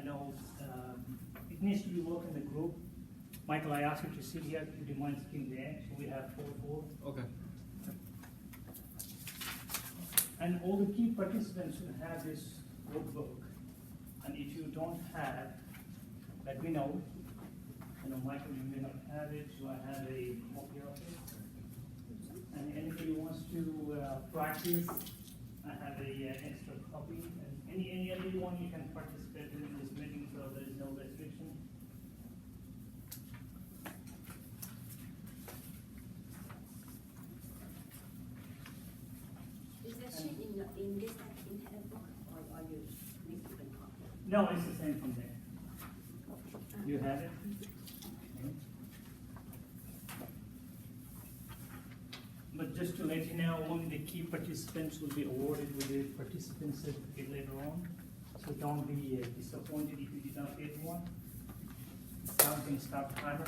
know, it needs to be work in the group. Michael, I asked you to sit here, do you mind sitting there? So we have 4. Okay. And all the key participants should have this workbook. And if you don't have, let me know. You know, Michael, you may not have it, so I have a copy of it. And anybody who wants to practice, I have a extra copy. And any other one you can participate in this meeting, so there is no restriction. Is that sheet in this in handbook, or are you make different copy? No, it's the same from there. You have it? Okay. But just to let you know, only the key participants will be awarded with a participant certificate later on. So don't be disappointed if you did not get one. Now we can start the timer.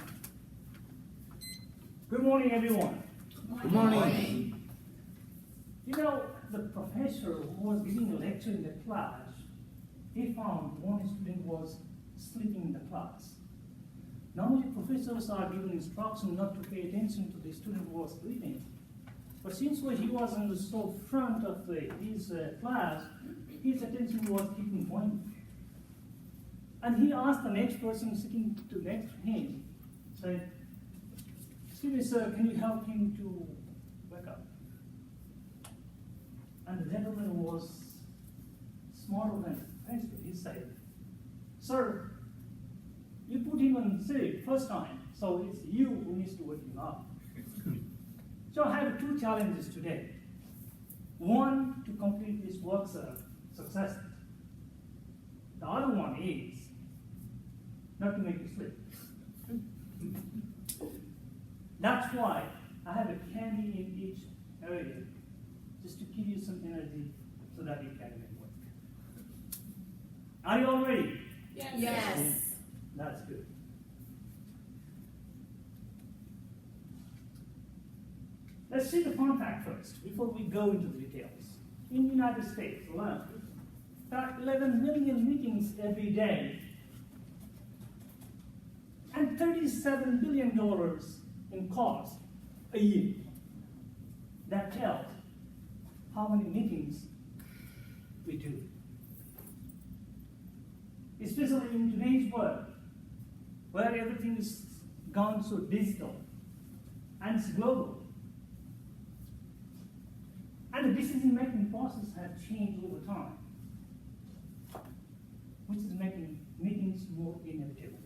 Good morning, everyone. Good morning. You know, the professor who was giving a lecture in the class, he found one student was sleeping in the class. Normally, professors are given instruction not to pay attention to the student who was sleeping. But since he was in the so front of his class, his attention was keeping going. And he asked the next person sitting to next to him, said, "Excuse me, sir, can you help him to wake up?" And the gentleman was smarter than the professor. He said, "Sir, you put him on sleep first time, so it's you who needs to wake him up." So I have 2 challenges today. One, to complete this workshop successfully. The other one is not to make you sleep. That's why I have a candy in each area, just to give you some energy so that you can make work. Are you all ready? Yes. That's good. Let's see the fun fact first, before we go into the details. In the United States alone, there are 11 million meetings every day, and $37 billion in cost a year. That tells how many meetings we do. Especially in today's world, where everything is gone so digital and it's global. And the decision-making process has changed over time, which is making meetings more inevitable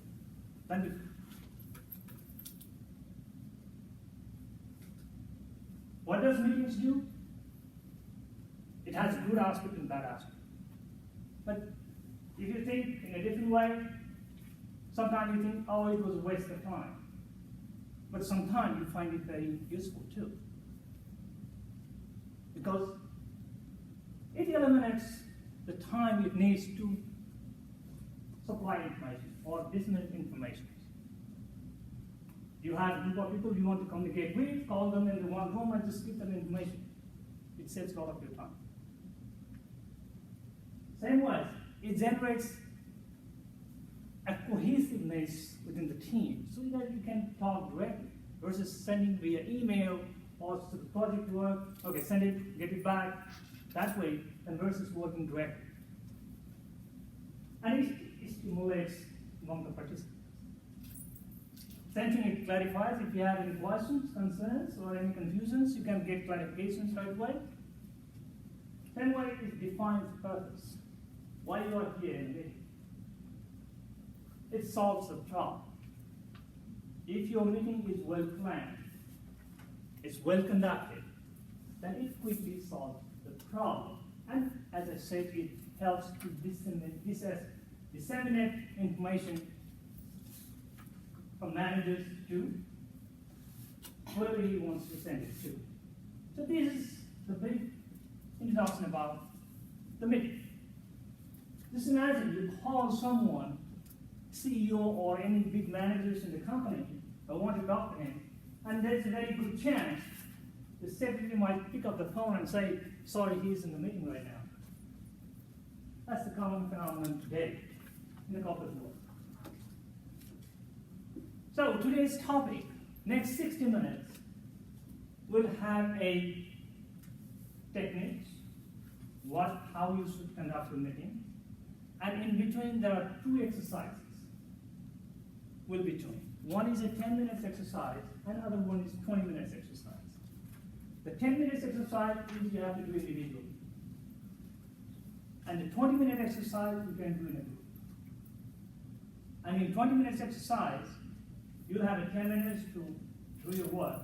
than before. What does meetings do? It has a good aspect and bad aspect. But if you think in a different way, sometimes you think, oh, it was a waste of time. But sometimes you find it very useful too. Because it eliminates the time it needs to supply information or disseminate information. You have a group of people you want to communicate with, call them in the one room and just give them information. It saves a lot of your time. Same way, it generates a cohesiveness within the team so that you can talk directly versus sending via email or to the project work, okay, send it, get it back, that way, and versus working directly. And it stimulates among the participants. Same thing, it clarifies. If you have any questions, concerns, or any confusions, you can get clarifications right away. Same way, it defines purpose. Why you are here in the meeting. It solves the problem. If your meeting is well planned, it's well conducted, then it quickly solves the problem. And as I said, it helps to disseminate information from managers to whoever he wants to send it to. So this is the brief introduction about the meeting. Just imagine you call someone, CEO or any big managers in the company, or want to talk to him, and there's a very good chance the secretary might pick up the phone and say, sorry, he's in the meeting right now. That's the common phenomenon today. in the corporate world. So today's topic, next 60 minutes, we'll have a techniques, how you should conduct a meeting, and in between there are two exercises we'll be doing. One is a 10 minutes exercise, and other one is 20 minutes exercise. The 10 minutes exercise is you have to do individually. And the 20-minute exercise you can do in a group. And in 20 minutes exercise, you'll have a 10 minutes to do your work,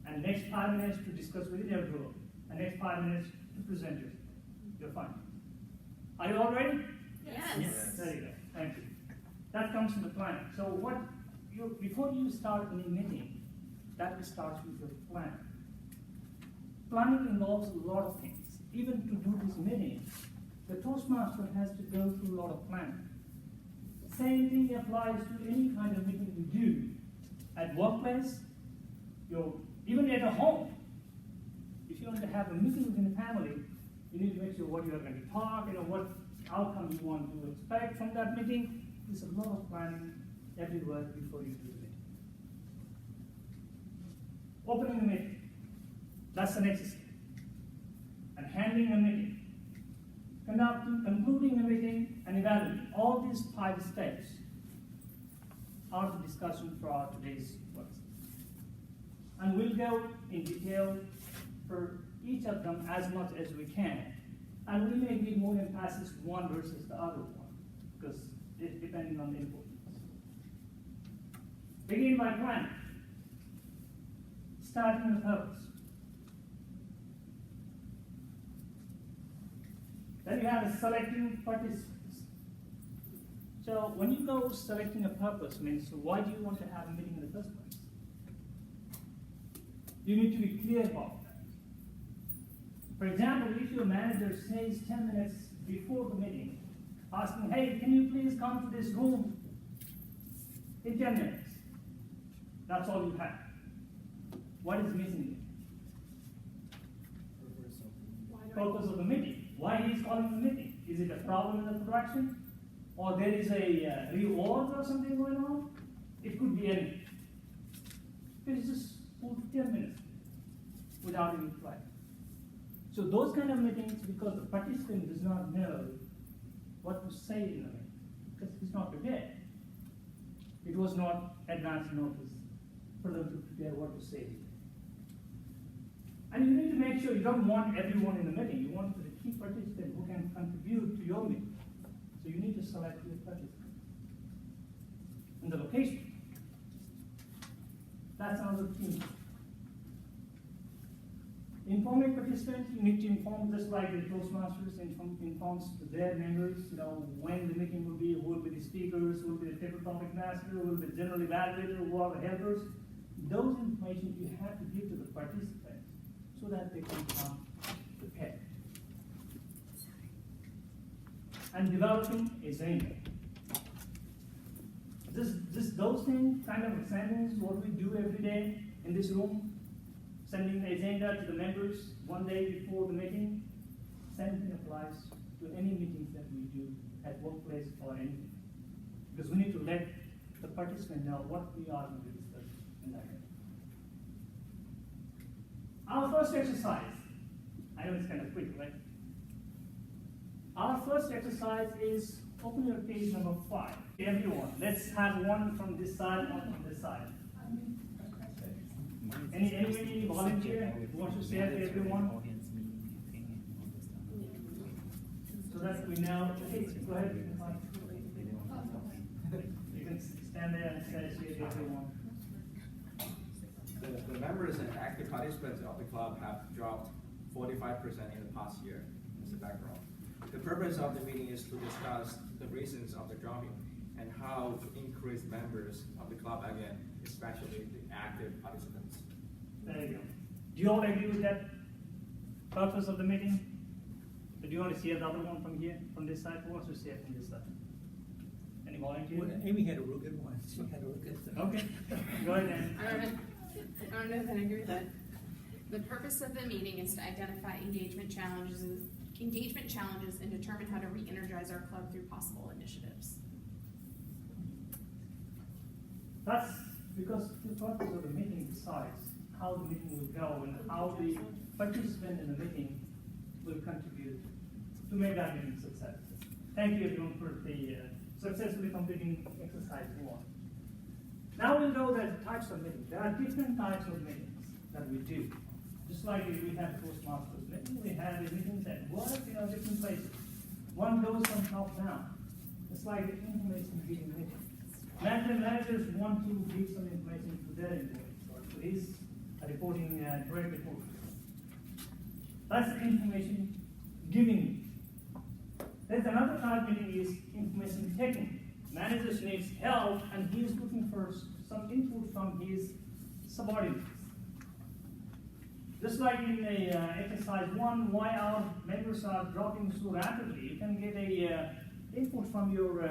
and next 5 minutes to discuss within your group, and next 5 minutes to present your findings. Are you all ready? Yes. There you go. Thank you. That comes from the planning. So before you start any meeting, that starts with your plan. Planning involves a lot of things. Even to do this meeting, the Toastmaster has to go through a lot of planning. Same thing applies to any kind of meeting you do at workplace, even at a home. If you want to have a meeting within a family, you need to make sure what you are going to talk, what outcome you want to expect from that meeting. There's a lot of planning everywhere before you do the meeting. Opening the meeting, that's the next step. And handling a meeting, concluding a meeting, and evaluating. All these 5 steps are the discussion for today's work. And we'll go in detail for each of them as much as we can. And we may give more emphasis to one versus the other one, because it's depending on the importance. Begin by planning. Starting with purpose. Then you have selecting participants. So when you go selecting a purpose, means why do you want to have a meeting in the first place? You need to be clear about that. For example, if your manager says 10 minutes before the meeting, asking, hey, can you please come to this room in 10 minutes? That's all you have. What is missing here? Purpose of the meeting. Why he is calling the meeting? Is it a problem in the production? Or there is a reorg or something going on? It could be anything. It's just 10 minutes without any flight. So those kind of meetings, because the participant does not know what to say in the meeting, because he's not prepared. It was not advance notice for them to prepare what to say. And you need to make sure you don't want everyone in the meeting. You want the key participant who can contribute to your meeting. So you need to select your participant. And the location. That's another thing. Informing participants, you need to inform, just like the Toastmasters informs their members, when the meeting will be, who will be the speakers, who will be the table topic master, who will be the general evaluator, who are the helpers. Those information you have to give to the participants so that they can come prepared. And developing a agenda. Those things, kind of examples, what we do every day in this room. Sending the agenda to the members one day before the meeting. Same thing applies to any meetings that we do at workplace or anything. Because we need to let the participant know what we are going to discuss in that day. Our first exercise, I know it's kind of quick, right? Our first exercise is open your page number 5. Everyone, let's have one from this side, one from this side. Any volunteer who wants to share to everyone? So that we know. Hey, go ahead. You can stand there and share to everyone. The members and active participants of the club have dropped 45% in the past year. As a background. The purpose of the meeting is to discuss the reasons of the dropping and how to increase members of the club again, especially the active participants. There you go. Do you all agree with that purpose of the meeting? Do you want to see another one from here, from this side? Who wants to see it from this side? Any volunteers? Well, Amy had a real good one. She had a real good one. Okay, go ahead, Ann. I don't know if I agree with that. The purpose of the meeting is to identify engagement challenges and determine how to re-energize our club through possible initiatives. That's because the purpose of the meeting decides how the meeting will go and how the participant in the meeting will contribute to make that meeting successful. Thank you everyone for the successfully completing exercise 1. Now we'll know the types of meetings. There are different types of meetings that we do. Just like if we have toastmasters meeting, we have meetings at work, different places. One goes from top down. It's like an information giving meeting. Managers want to give some information to their employees, or to his reporting, direct report. That's information giving. There's another type meeting is information taking. Managers needs help and he is looking for some input from his subordinates. Just like in exercise 1, why our members are dropping so rapidly, you can get a input from your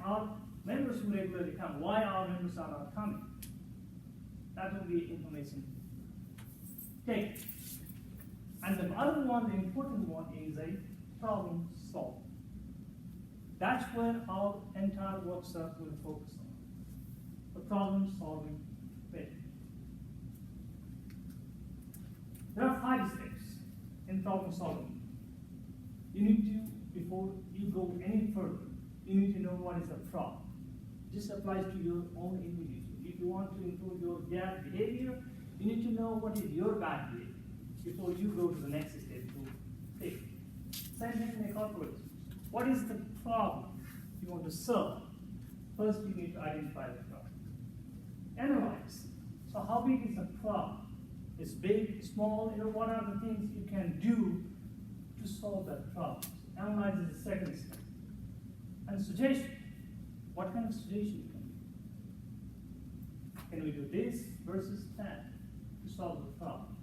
our members who regularly come. Why our members are not coming? That will be information taken. And the other one, the important one, is a problem solving. That's where our entire workshop will focus on. The problem solving bit. There are 5 steps in problem solving. You need to, before you go any further, you need to know what is the problem. This applies to your own individual. If you want to improve your bad behavior, you need to know what is your bad behavior before you go to the next step to fix. Same thing in a corporation. What is the problem you want to solve? First, you need to identify the problem. Analyze. So how big is the problem? It's big, small, what are the things you can do to solve that problem? Analyze is the second step. And suggestion. What kind of suggestion can we do? Can we do this versus that to solve the problem?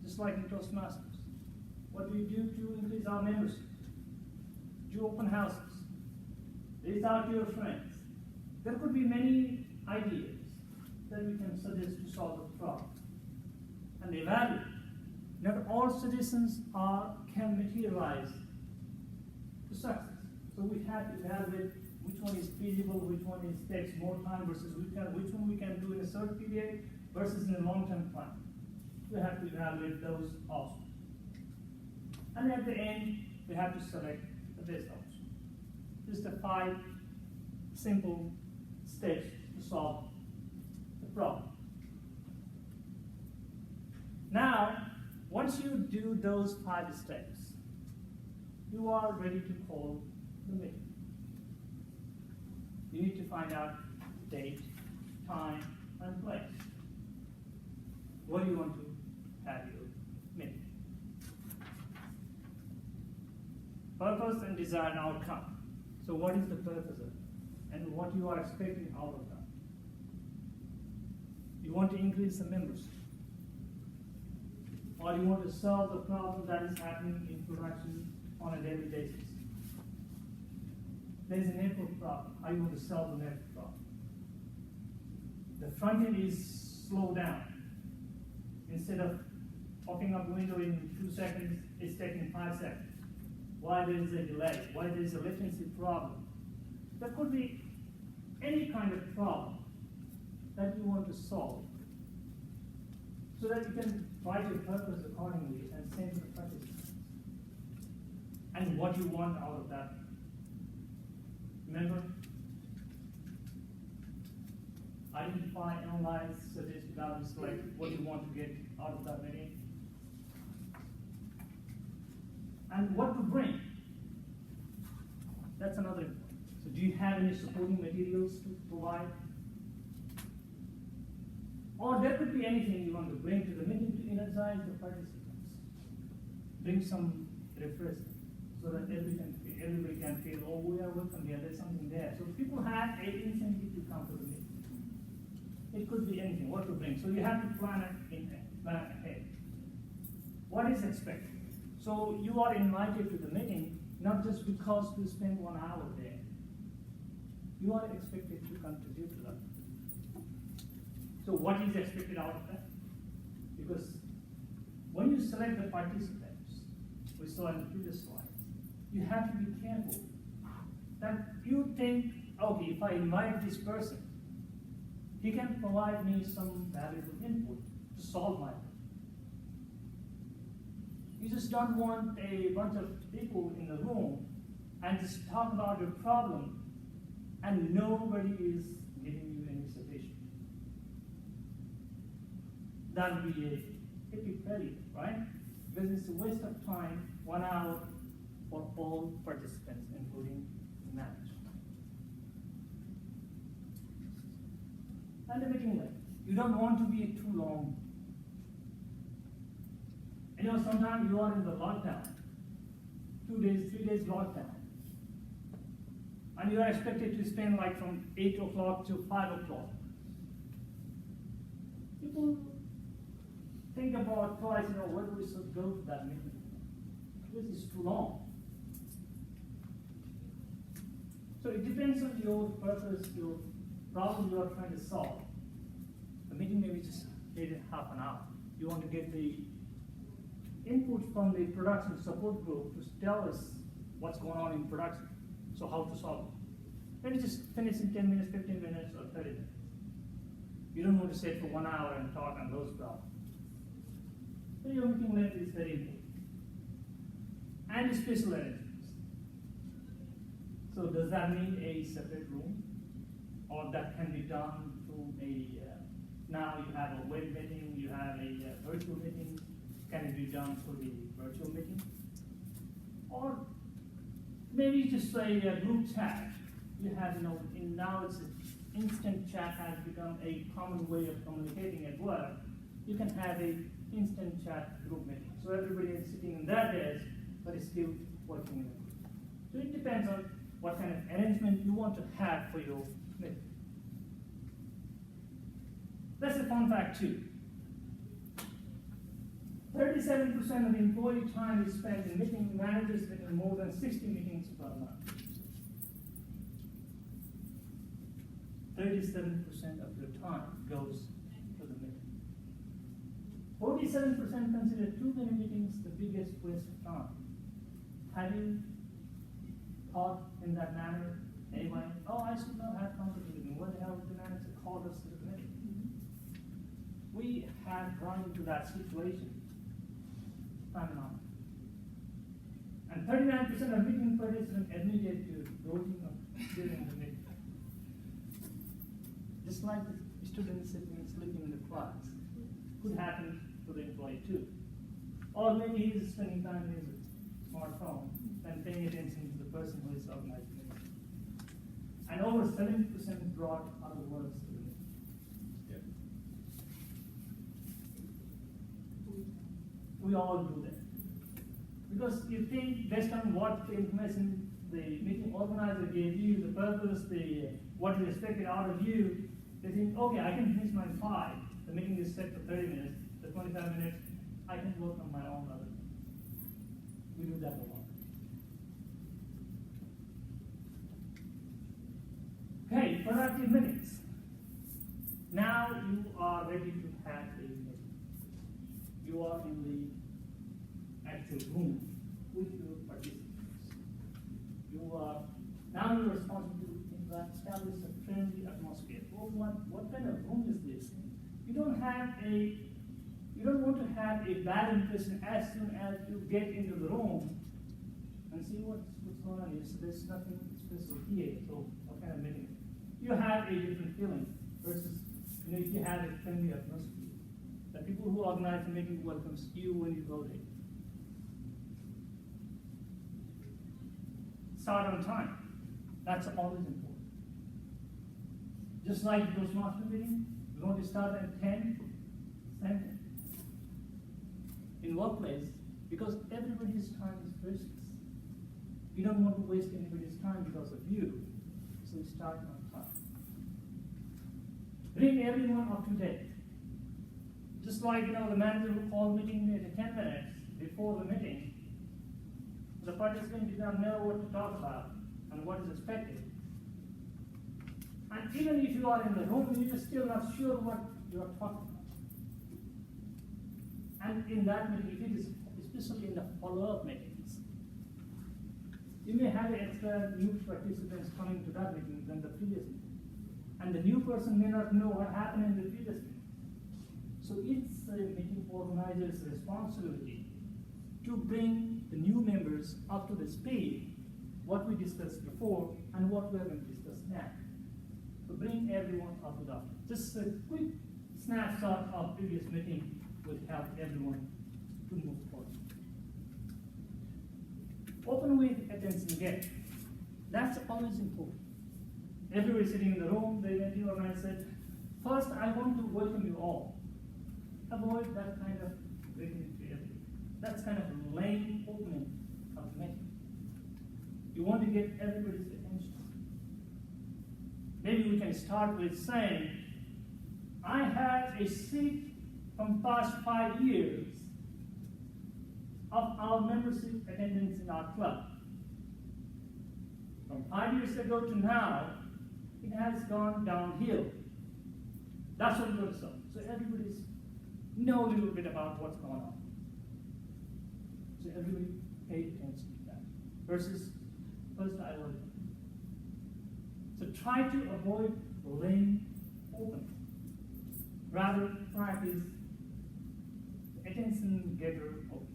Just like in Toastmasters. What do you do to increase our membership? Do open houses? Reach out to your friends. There could be many ideas that we can suggest to solve the problem. And evaluate. Not all suggestions can materialize to success. So we have to evaluate which one is feasible, which one takes more time versus which one we can do in a short period versus in a long-term plan. We have to evaluate those also. And at the end, we have to select the best option. Just the 5 simple steps to solve the problem. Now, once you do those 5 steps, you are ready to call the meeting. You need to find out date, time, and place. Where do you want to have your meeting? Purpose and desired outcome. So what is the purpose of it? And what you are expecting out of that? You want to increase the membership. Or you want to solve the problem that is happening in production on a daily basis. There is a network problem. How you want to solve the network problem? The front end is slowed down. Instead of popping up a window in 2 seconds, it's taking 5 seconds. Why there is a delay? Why there is a latency problem? There could be any kind of problem that you want to solve, so that you can write your purpose accordingly and send to the participants. And what you want out of that. Remember? Identify, analyze, suggest, evaluate, select what you want to get out of that meeting. And what to bring. That's another important. So do you have any supporting materials to provide? Or there could be anything you want to bring to the meeting to energize the participants. Bring some refreshment so that everybody can feel, oh, we are welcome here, there's something there. So people have an incentive to come to the meeting. It could be anything, what to bring. So you have to plan ahead. What is expected? So you are invited to the meeting, not just because you spend 1 hour there. You are expected to contribute to that. So what is expected out of that? Because when you select the participants, we saw in the previous slides, you have to be careful that you think, okay, if I invite this person, he can provide me some valuable input to solve my problem. You just don't want a bunch of people in the room and just talk about your problem and nobody is giving you any solution. That would be a epic failure, right? Because it's a waste of time, 1 hour for all participants, including the manager. And the meeting length. You don't want to be too long. You know, sometimes you are in the lockdown, 2 days, 3 days lockdown. And you are expected to spend like from 8 o'clock to 5 o'clock. People think about twice, whether we should go to that meeting. Because it's too long. So it depends on your purpose, your problem you are trying to solve. The meeting maybe just needed half an hour. You want to get the input from the production support group to tell us what's going on in production. So how to solve it. Maybe just finish in 10 minutes, 15 minutes, or 30 minutes. You don't want to sit for 1 hour and talk on those problems. So your meeting length is very important. And special arrangements. So does that mean a separate room? Or that can be done through now you have a web meeting, you have a virtual meeting. Can it be done through the virtual meeting? Or maybe just say a group chat. You have, now it's instant chat has become a common way of communicating at work. You can have a instant chat group meeting. So everybody is sitting in their desk, but is still working in a group. So it depends on what kind of arrangement you want to have for your meeting. That's a fun fact too. 37% of employee time is spent in meeting managers in more than 60 meetings per month. 37% of your time goes to the meeting. 47% consider too many meetings the biggest waste of time. Have you thought in that manner? Anybody? Oh, I should not have come to the meeting. What the hell did the manager call us to the meeting? We have run into that situation time and on. And 39% of meeting participants admitted to dozing during the meeting. Just like the students sitting and sleeping in the class. Could happen to the employee too. Or maybe he's spending time in his smartphone and paying attention to the person who is organizing the meeting. And over 70% brought other words to the meeting. Yeah. We all do that. Because you think based on what the information the meeting organizer gave you, the purpose, what is expected out of you, they think, okay, I can finish my 5. The meeting is set for 30 minutes, the 25 minutes, I can work on my own other. We do that a lot. Okay, productive meetings. Now you are ready to have a meeting. You are in the actual room with your participants. You are now you're responsible to establish a friendly atmosphere. Well, what kind of room is this? You don't want to have a bad impression as soon as you get into the room and see what's going on here. So there's nothing special here. So what kind of meeting? You have a different feeling versus if you have a friendly atmosphere. The people who organize the meeting welcomes you when you go there. Start on time. That's always important. Just like the toastmasters meeting, we're going to start at 10, same thing. In workplace, because everybody's time is precious. You don't want to waste anybody's time because of you. So start on time. Bring everyone up to date. Just like the manager who called meeting at 10 minutes before the meeting, the participant did not know what to talk about and what is expected. And even if you are in the room, you are still not sure what you are talking about. And in that meeting, if it is especially in the follow-up meetings, you may have extra new participants coming to that meeting than the previous meeting. And the new person may not know what happened in the previous meeting. So it's a meeting organizer's responsibility to bring the new members up to the speed, what we discussed before and what we're going to discuss now. To bring everyone up to that. Just a quick snapshot of previous meeting will help everyone to move forward. Open with attention get. That's always important. Everybody sitting in the room, the event organizer said, first I want to welcome you all. Avoid that kind of greeting to everybody. That's kind of lame opening of the meeting. You want to get everybody's attention. Maybe we can start with saying, I had a seat from past 5 years of our membership attendance in our club. From 5 years ago to now, it has gone downhill. That's what we're saying. So everybody's know a little bit about what's going on. So everybody pay attention to that. Versus, first I will. So try to avoid lame opening. Rather practice attention getter opening.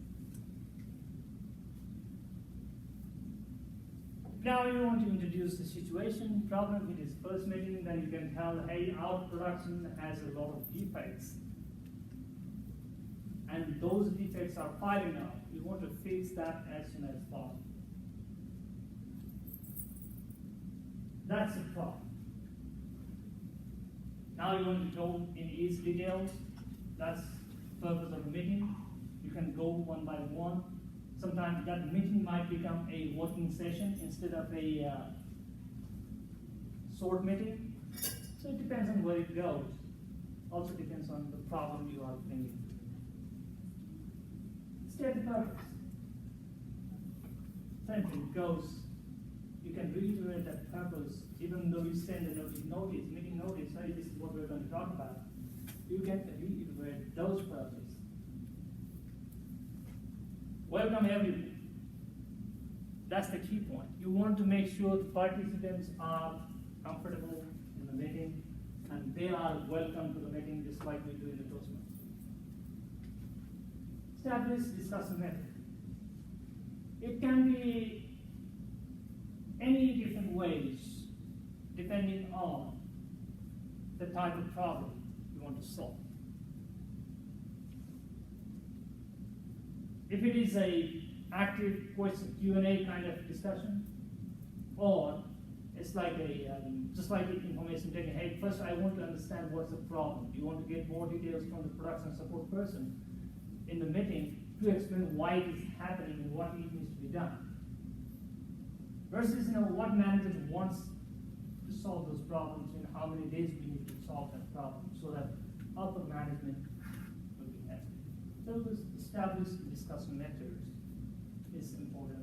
Now you want to introduce the situation, problem with his first meeting, then you can tell, hey, our production has a lot of defects. And those defects are piling up. We want to fix that as soon as possible. That's the problem. Now you want to go in each details. That's the purpose of the meeting. You can go one by one. Sometimes that meeting might become a working session instead of a short meeting. So it depends on where it goes. Also depends on the problem you are bringing. State the purpose. Same thing goes. You can reiterate that purpose even though you send a notice, meeting notice, hey, this is what we're going to talk about. You can reiterate those purposes. Welcome everyone. That's the key point. You want to make sure the participants are comfortable in the meeting and they are welcome to the meeting just like we do in the Toastmasters. Establish discussion method. It can be any different ways depending on the type of problem you want to solve. If it is a active question Q&A kind of discussion, or it's like a just like information taking. Hey, first I want to understand what's the problem. You want to get more details from the production support person in the meeting to explain why it is happening and what it needs to be done. Versus what manager wants to solve those problems and how many days we need to solve that problem so that upper management will be happy. So this established discussion methods is important.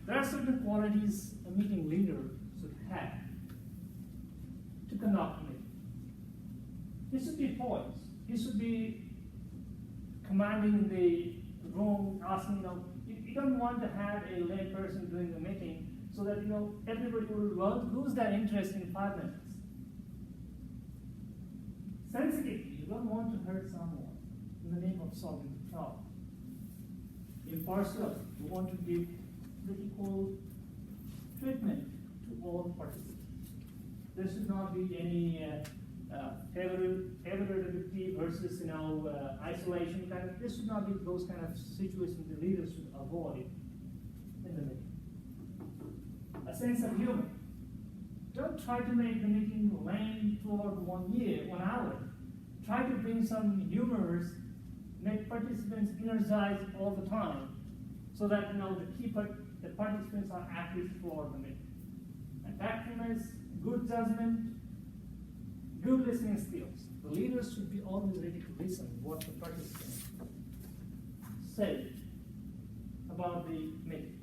There are certain qualities a meeting leader should have to conduct a meeting. He should be poised. He should be commanding the room, asking, you don't want to have a lay person doing the meeting so that, everybody will lose their interest in 5 minutes. Sensitivity, you don't want to hurt someone in the name of solving the problem. Impartial, you want to give the equal treatment to all participants. There should not be any favorability versus isolation kind of. This should not be those kind of situations the leaders should avoid in the meeting. A sense of humor. Don't try to make the meeting lame throughout 1 hour. Try to bring some humors, make participants energized all the time, so that the participants are active throughout the meeting. And tactfulness, good judgment, good listening skills. The leaders should be always ready to listen what the participants say about the meeting.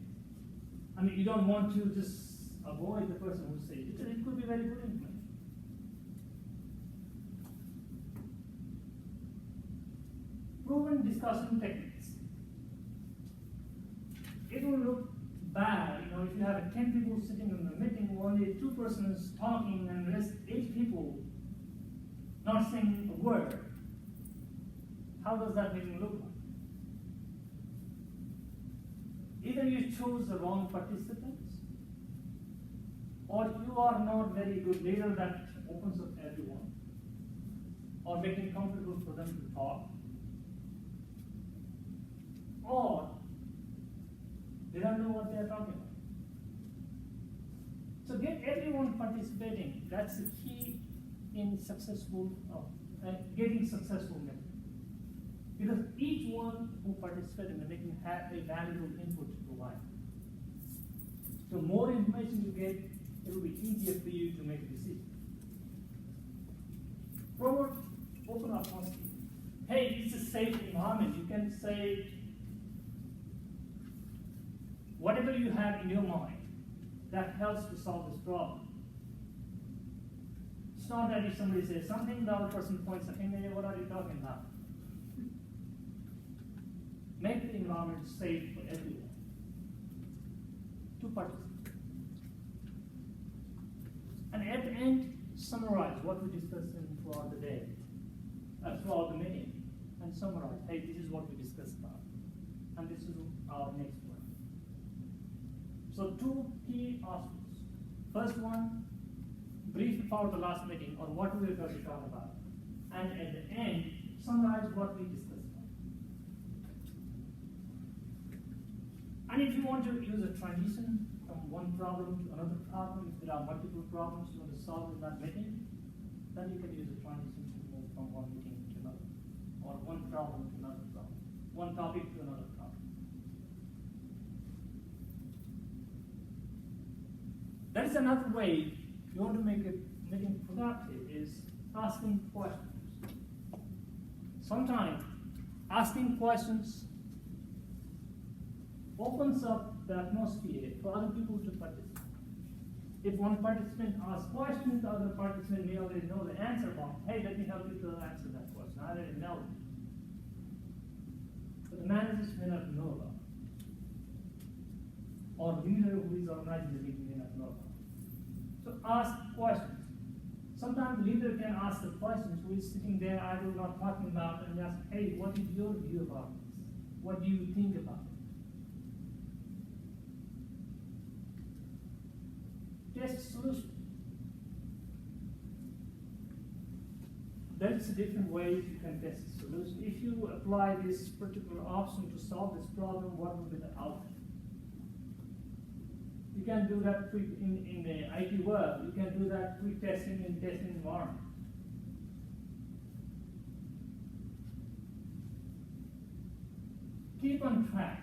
You don't want to just avoid the person who says it. It could be very good information. Proven discussion techniques. It will look bad, example, if you have 10 people sitting in the meeting, only 2 persons talking and the rest 8 people not saying a word, how does that meeting look like? Either you chose the wrong participants, or you are not very good leader that opens up everyone, or making it comfortable for them to talk, or they don't know what they are talking about. So get everyone participating. That's the key in successful, getting successful meeting. Because each one who participates in the meeting has a valuable input to provide. The more information you get, it will be easier for you to make a decision. Promote open atmosphere. Hey, it's a safe environment. You can say whatever you have in your mind that helps to solve this problem. It's not that if somebody says something, the other person points at him, hey, what are you talking about? Make the environment safe for everyone to participate. And at the end, summarize what we discussed throughout the day, throughout the meeting, and summarize, hey, this is what we discussed about, and this is our next one. So 2 key aspects. First one, brief about the last meeting or what we are going to talk about. And at the end, summarize what we discussed about. And if you want to use a transition from one problem to another problem, if there are multiple problems you want to solve in that meeting, then you can use a transition to move from one meeting to another, or one problem to another problem, one topic to another topic. That is another way you want to make a meeting productive is asking questions. Sometimes asking questions opens up the atmosphere for other people to participate. If one participant asks questions, the other participant may already know the answer about, hey, let me help you to answer that question. I already know it. But the managers may not know about it. Or leader who is organizing the meeting may not know about it. So ask questions. Sometimes the leader can ask the questions who is sitting there idle, not talking about, and ask, hey, what is your view about this? What do you think about it? Test solution. That's a different way you can test a solution. If you apply this particular option to solve this problem, what will be the outcome? You can do that in the IT world. You can do that quick testing in testing environment. Keep on track.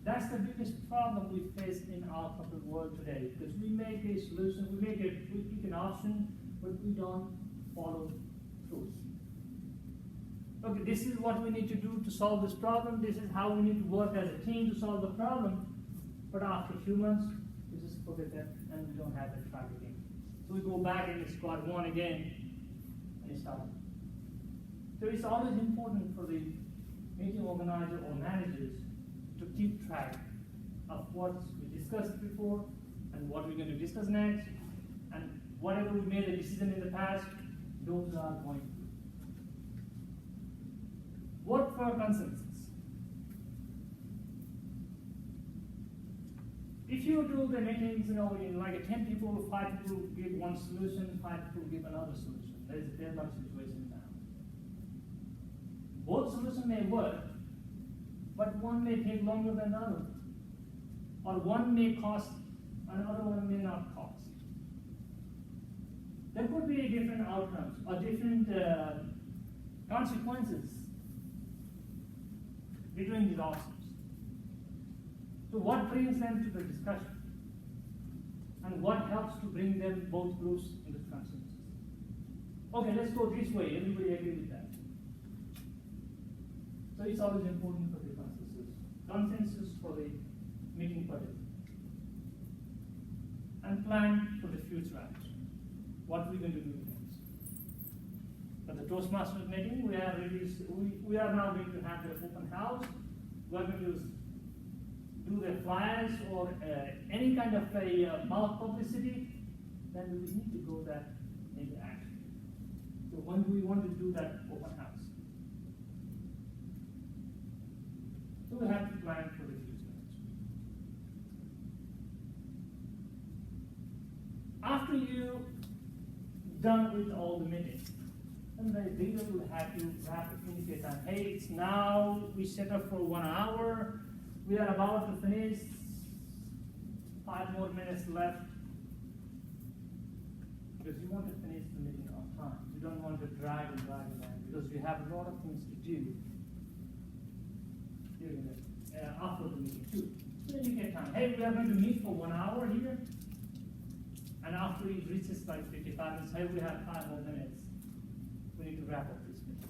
That's the biggest problem we face in our corporate world today, because we make a solution, we pick an option, but we don't follow through. Okay, this is what we need to do to solve this problem. This is how we need to work as a team to solve the problem. But after a few months, we just forget that and we don't have that track again. So we go back and squad one again and start. So it's always important for the meeting organizer or managers to keep track of what we discussed before and what we're going to discuss next, and whatever we made a decision in the past, those are going through. Work for consensus. If you do the meetings, in like 10 people, 5 people give one solution, 5 people give another solution. There is a deadlock situation now. Both solutions may work, but one may take longer than the other. Or one may cost, another one may not cost. There could be different outcomes or different consequences between these options. So what brings them to the discussion? And what helps to bring them both groups into consensus? Okay, let's go this way. Everybody agree with that? So it's always important for the consensus for the meeting participants. And plan for the future action. What are we going to do next? For the Toastmasters meeting, we are now going to have the open house. We are going to do the flyers or any kind of a mouth publicity, then we need to go that into action. So when do we want to do that open house? So we have to plan for the future. After you done with all the meetings, then the leader will have to indicate that, hey, it's now, we set up for 1 hour, we are about to finish, 5 more minutes left. Because you want to finish the meeting on time. You don't want to drag and because you have a lot of things to do during after the meeting too. So then you get time. Hey, we are going to meet for 1 hour here. And after it reaches like 55 minutes, hey, we have 5 more minutes. We need to wrap up this meeting.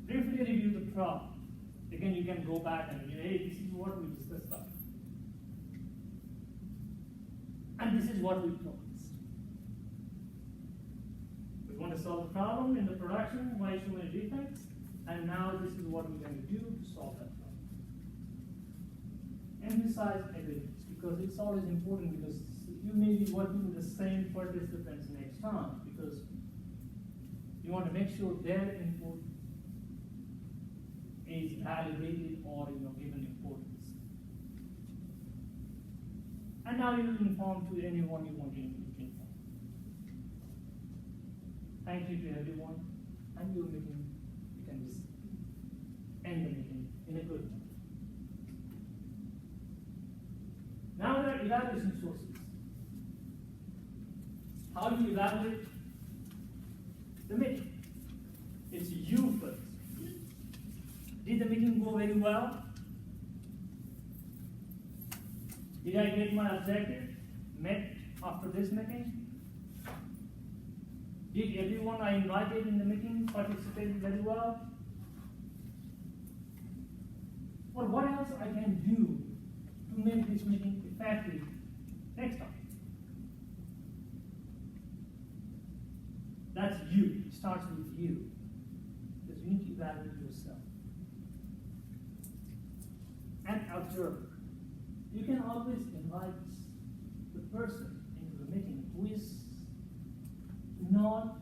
Briefly review the problem. Again, you can go back and review, hey, this is what we discussed about. And this is what we promised. We want to solve the problem in the production, why so many defects, and now this is what we're going to do to solve that problem. Emphasize agreements, because it's always important, because you may be working with the same participants next time, because you want to make sure their input is validated or given importance. And now you inform to anyone you want to inform. Thank you to everyone, and your meeting, you can just end the meeting in a good way. Now there are evaluation sources. How do you evaluate the meeting? It's you first. Did the meeting go very well? Did I get my objective met after this meeting? Did everyone I invited in the meeting participate very well? Or what else I can do to make this meeting effective next time? That's you. It starts with you. Because you need to evaluate yourself. And observe. You can always invite the person into the meeting who is not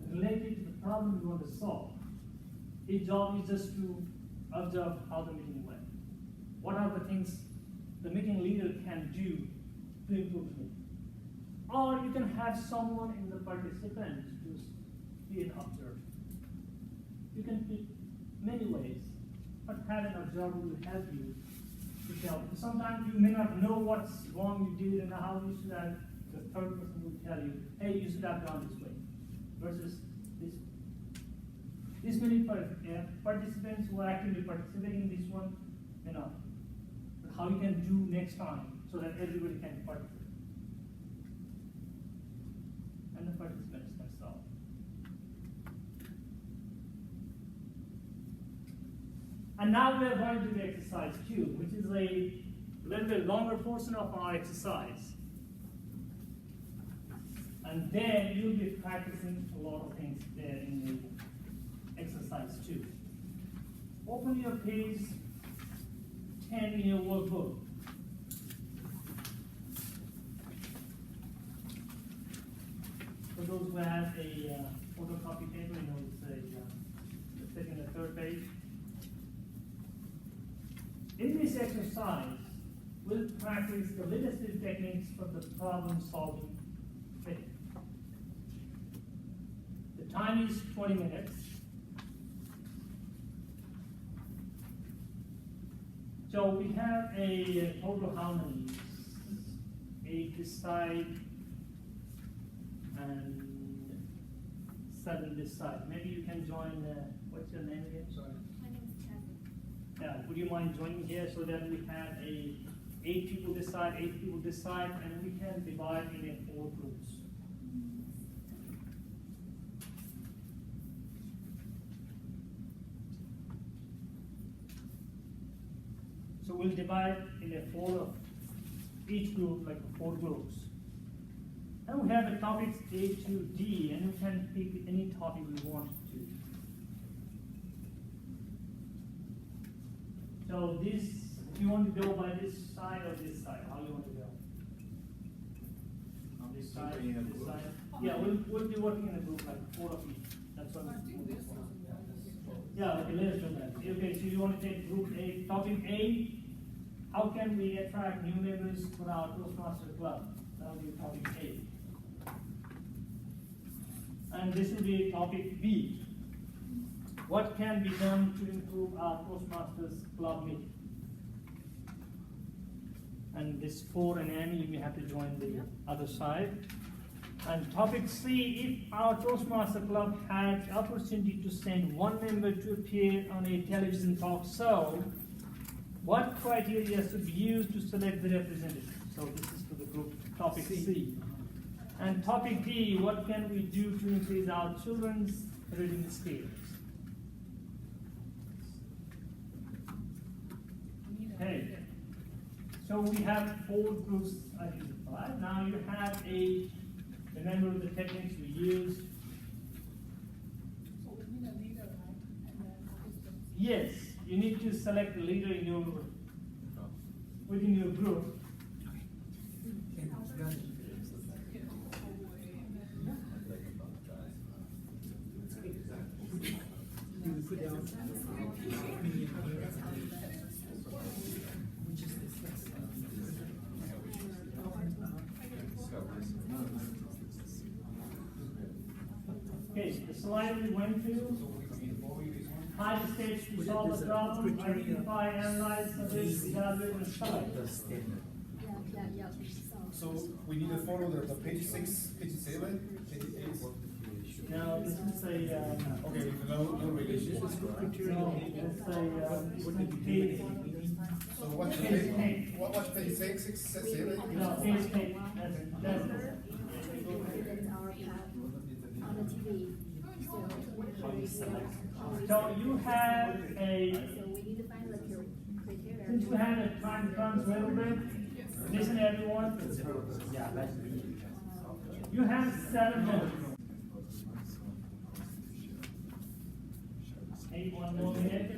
related to the problem you want to solve. His job is just to observe how the meeting went. What are the things the meeting leader can do to improve the meeting? Or you can have someone in the participants to be an observer. You can pick many ways, but having an observer will help you to tell. Sometimes you may not know what's wrong you did and how you should have. The third person will tell you, hey, you should have gone this way, versus this way. This many participants who are actively participating in this one, but how you can do next time so that everybody can participate. And the participants themselves. And now we are going to the exercise 2, which is a little bit longer portion of our exercise. And then you'll be practicing a lot of things there in the exercise 2. Open your page 10 in your workbook. For those who have a photocopy paper, it's the second and third page. In this exercise, we'll practice the leadership techniques for the problem-solving phase. The time is 20 minutes. So we have a total how many? 8 this side and 7 this side. Maybe you can join, what's your name again? Sorry. My name is Catherine. Yeah, would you mind joining here so that we have 8 people this side, 8 people this side, and we can divide in 4 groups. So we'll divide in 4 of each group, like 4 groups. And we have the topics A to D, and we can pick any topic we want to. So this, you want to go by this side or this side? How you want to go? On this side, this side? Yeah, we'll be working in a group, like 4 of each. That's what we Yeah, okay, let's do that. Okay, so you want to take group A, topic A, how can we attract new members for our Toastmasters club? That will be topic A. And this will be topic B. What can be done to improve our Toastmasters club meeting? And this 4 and Annie, you may have to join the other side. And topic C, if our Toastmaster club had opportunity to send one member to appear on a television talk show, what criteria should be used to select the representative? So this is for the group topic C. And topic D, what can we do to increase our children's reading skills? Okay. So we have 4 groups identified. Now you have remember the techniques we used. So we need a leader, right? And then participants. Yes, you need to select a leader in your within your group. You put down me and here. Which is this? Okay, the slide we went to. Hide the stage to solve the problem, identify, analyze, suggest, evaluate, and select. So we need to follow the page 6, page 7, page 8. Now, this is a, Okay, no relation. no, it's a, page, So what's the page page? eight. What's page 6, 7? No, page 8, that's That's our path on the TV. So you have a, So we need to find the criteria. since you have a time comes little bit, listen everyone. You have 7 minutes. 8, 1 more minute.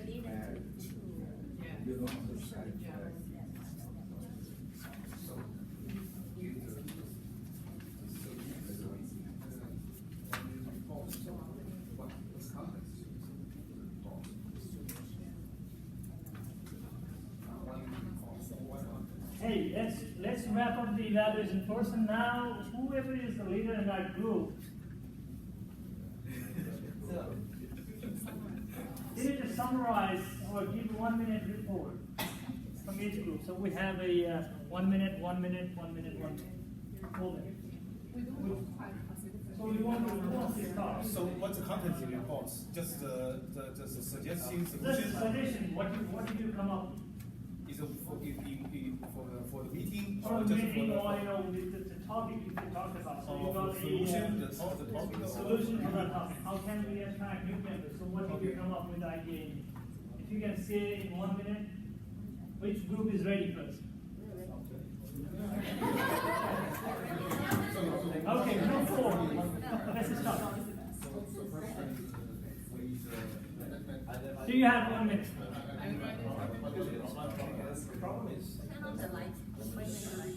Hey, let's wrap up the evaluation first, and now whoever is the leader in that group, you need to summarize or give 1 minute report from each group. So we have a 1 minute, 1 minute, 1 minute, 1 minute. Hold it. So you want to start. So what's the content in the reports? Just the suggesting This solution? suggestion, what did you come up with? Is it for the meeting For or the just for meeting, the? or the topic you can talk about. So you Or got the solution, a the topic? or- solution to that topic. How can we attract new members? So what did you come up with idea? If you can say in 1 minute, which group is ready first? Okay, group 4. Let's start. Do you have 1 minute? The problem is, Turn on the light. Wait a minute.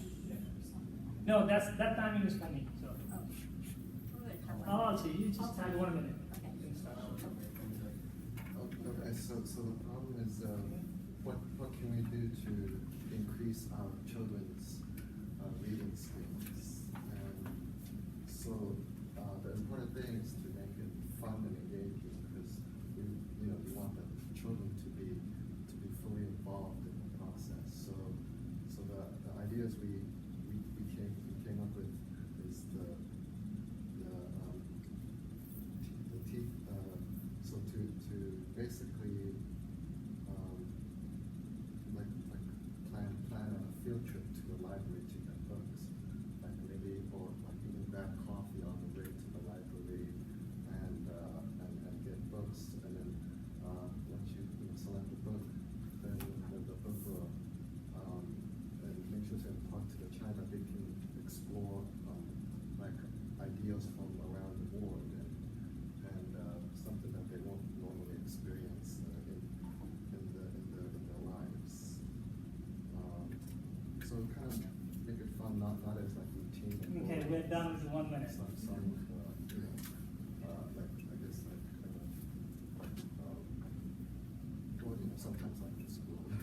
No, that timing is for me. So. Oh, I'll see. You just have 1 minute. Okay, so the problem is, what can we do to increase our children's reading skills? And so the important thing is to make it fun and engaging, because we want the children to be fully involved in the process. So the ideas we came up with is so to basically plan a field trip to the library to get books, like maybe, or like even grab coffee on the way to the library and get books, and then once you select the book, then the book will and make sure to talk to the child that they can explore like ideas from around the world and something that they won't normally experience in their lives. kind of make it fun, not as like routine. and Okay, boring. we're done with 1 minute. Some you know, like, I guess like, well, you know, sometimes like in school, yeah,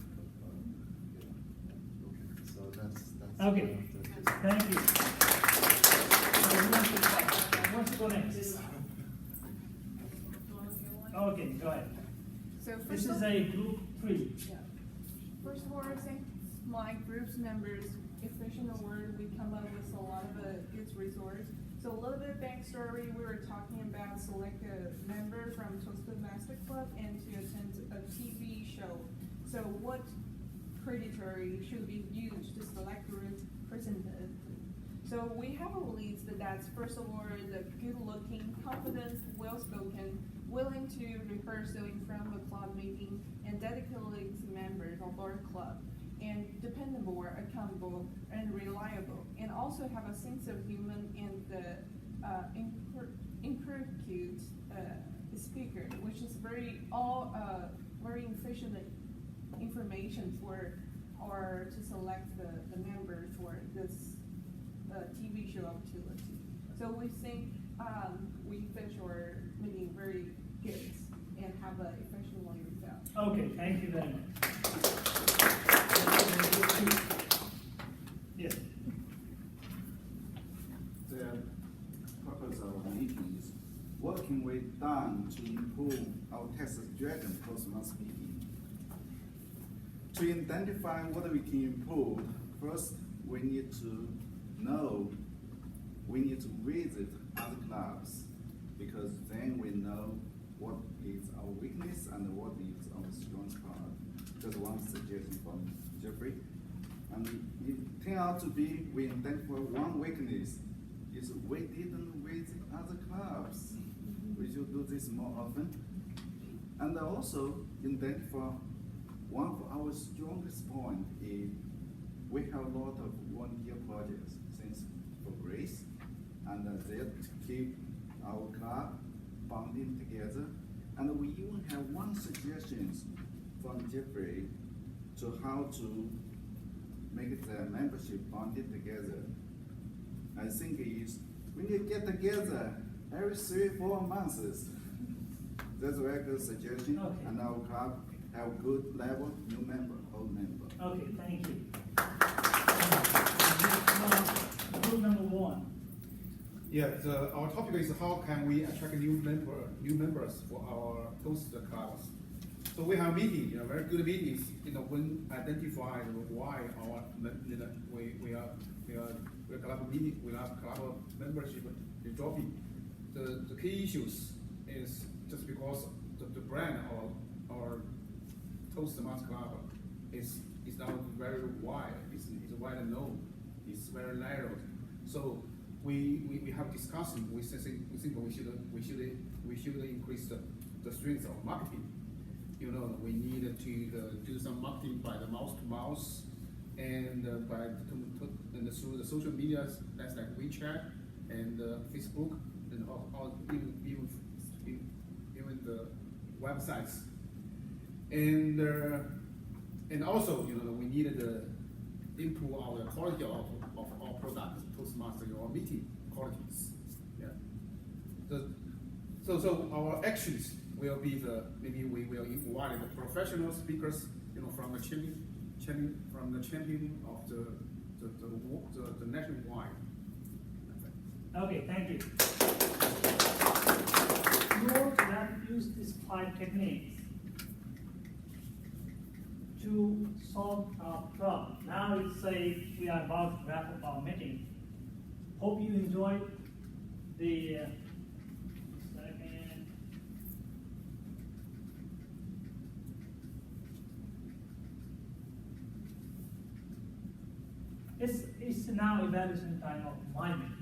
okay, so that's. Okay, kind of the- thank you. So who wants to go next? Okay, go ahead. So This first is of, a group 3. yeah. First of all, I think my group's members, efficient award, we come up with a lot of good resource. So a little bit of backstory, we were talking about select a member from Toastmasters Club and to attend a TV show. So what criteria should be used to select the representative? So we have a list that's first of all, the good-looking, confident, well-spoken, willing to rehearse in front of a club meeting, and dedicated members of our club, and dependable, accountable, and reliable, and also have a sense of humor and the improved speaker, which is very efficient information for or to select the member for this TV show opportunity. So we think we finish our meeting very good and have an efficiently result. Okay, thank you very much. Yes. The purpose of the meeting is what can we done to improve our Texas Dragon Toastmasters meeting? To identify what we can improve, first we need to know, we need to visit other clubs, because then we know what is our weakness and what is our strong part. Just one suggestion from Jeffrey. And it turned out to be, we identify one weakness, is we didn't visit other clubs. We should do this more often. And also identify one of our strongest point is we have a lot of volunteer projects since for Grace, and that keep our club bonding together. And we even have one suggestion from Jeffrey to how to make the membership bonded together. I think is we need to get together every 3-4 months. That's a very good suggestion. Okay. And our club have good level, new member, old member. Okay, thank you. Group number 1. Yeah, our topic is how can we attract new members for our Toast clubs. So we have a meeting, very good meetings, when identify why our, we are club meeting, we have club membership is dropping. The key issues is just because the brand of our Toastmasters Club is not very wide, it's wide known, it's very narrow. So we have discussing, we think we should increase the strength of marketing. We need to do some marketing by the mouth to mouth, and and through the social media, that's like WeChat and Facebook, and even the websites, and also we needed to improve our quality of our products, Toastmasters, our meeting qualities. Yeah. So our actions will be maybe we will invite the professional speakers, from the champion of the nationwide. Okay, thank you. You also have to use these 5 techniques to solve our problem. Now it's we are about to wrap up our meeting. Hope you enjoyed the It's now evaluation time of my meeting.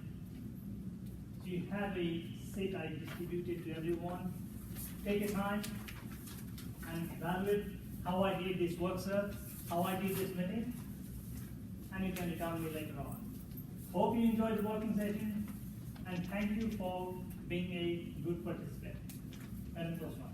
Do you have a set I distributed to everyone? Take a time and evaluate how I did this workshop, how I did this meeting, and you can tell me later on. Hope you enjoyed the working session, and thank you for being a good participant. Madam Toastmaster.